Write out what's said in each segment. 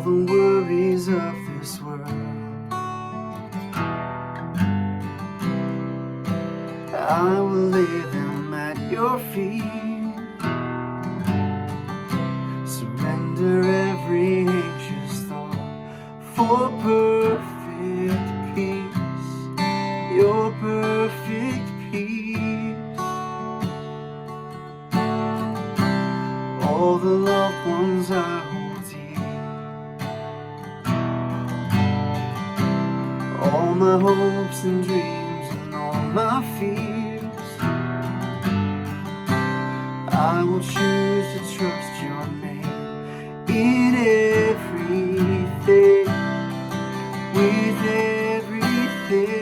the worries of this world. I will lay them at your feet. Surrender every anxious thought for perfect peace, your perfect peace. All the loved ones I hold dear, all my hopes and dreams and all my fears, I will choose to trust your name in everything, with everything.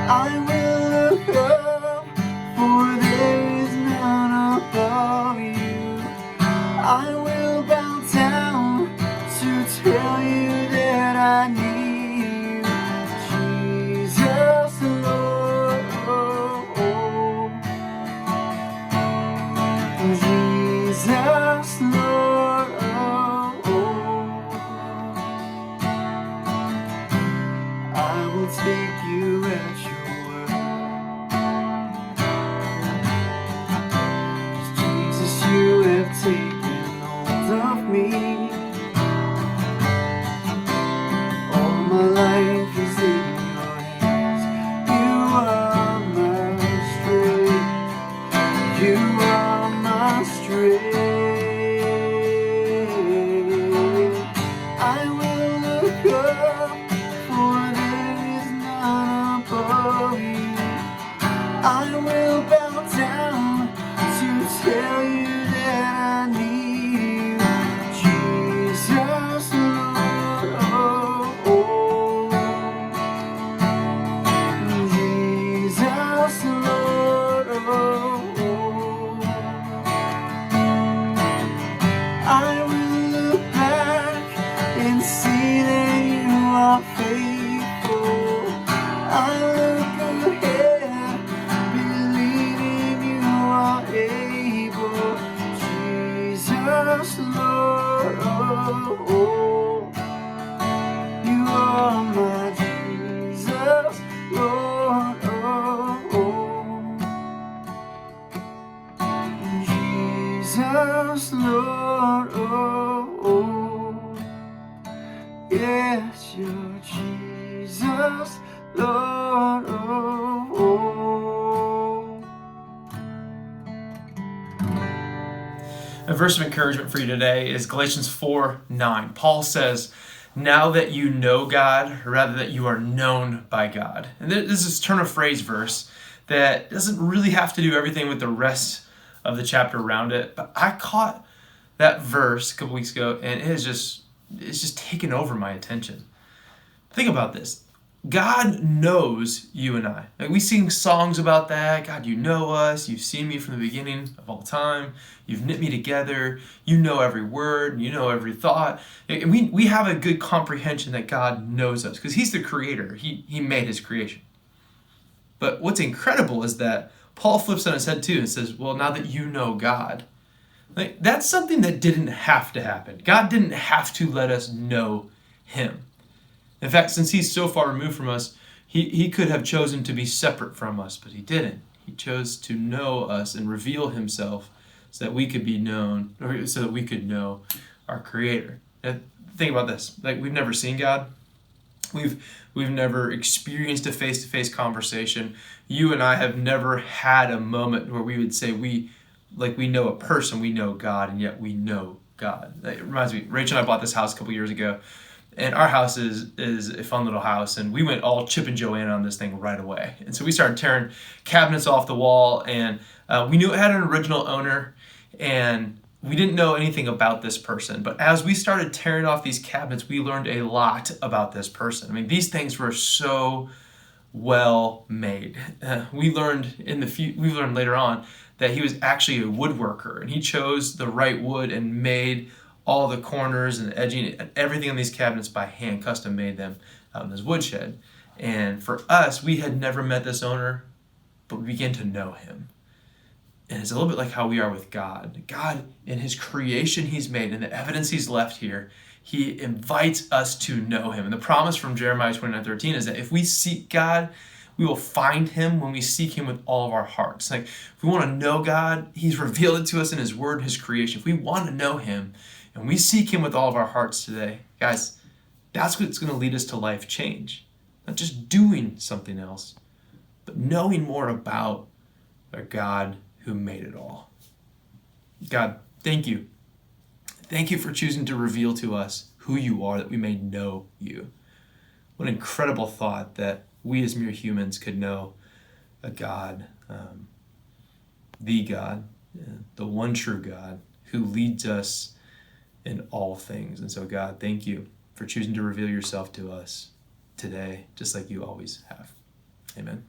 I will look up, for there is none above you. I will bow down to tell you that I need you, Jesus, Lord. Jesus, Lord. I will take you at your word, 'cause Jesus, you have taken hold of me. All my life is in your hands. You are my strength. You are my strength. I will look up, for there is none above you. I will bow down to tell you that I need you, Jesus, Lord. Jesus, Lord. I will look back and see that you are faithful. I look ahead, believing you are able, Jesus, Lord. You are my Jesus, Lord. Jesus, Lord. Yes, you're Jesus, Lord. A verse of encouragement for you today is Galatians 4:9. Paul says, now that you know God, or rather that you are known by God. And this is this turn of phrase verse that doesn't really have to do everything with the rest of the chapter around it. But I caught that verse a couple weeks ago, and it's just taken over my attention. Think about this. God knows you and I. Like, we sing songs about that. God, you know us. You've seen me from the beginning of all time. You've knit me together. You know every word. You know every thought. And we have a good comprehension that God knows us because He's the creator. He made His creation. But what's incredible is that Paul flips on his head too and says, well, now that you know God, like, that's something that didn't have to happen. God didn't have to let us know Him. In fact, since He's so far removed from us, he could have chosen to be separate from us, but He didn't. He chose to know us and reveal Himself so that we could be known, or so that we could know our Creator. And think about this. Like, we've never seen God. We've never experienced a face-to-face conversation. You and I have never had a moment where we would say we know a person, we know God, and yet we know God. It reminds me, Rachel and I bought this house a couple years ago, and our house is a fun little house, and we went all Chip and Joanna on this thing right away. And so we started tearing cabinets off the wall, and we knew it had an original owner, and we didn't know anything about this person. But as we started tearing off these cabinets, we learned a lot about this person. I mean, these things were so well made. We learned later on that he was actually a woodworker, and he chose the right wood and made all the corners and edging, everything on these cabinets by hand, custom made them out in this woodshed. And for us, we had never met this owner, but we began to know him. And it's a little bit like how we are with God. God, in his creation he's made and the evidence he's left here, he invites us to know him. And the promise from Jeremiah 29:13 is that if we seek God, we will find him when we seek him with all of our hearts. Like, if we want to know God, he's revealed it to us in his word, his creation. If we want to know him and we seek him with all of our hearts today, guys, that's what's going to lead us to life change. Not just doing something else, but knowing more about our God who made it all. God, thank you. Thank you for choosing to reveal to us who you are, that we may know you. What an incredible thought that we as mere humans could know a God, the God, the one true God, who leads us in all things. And so, God, thank you for choosing to reveal yourself to us today, just like you always have. Amen.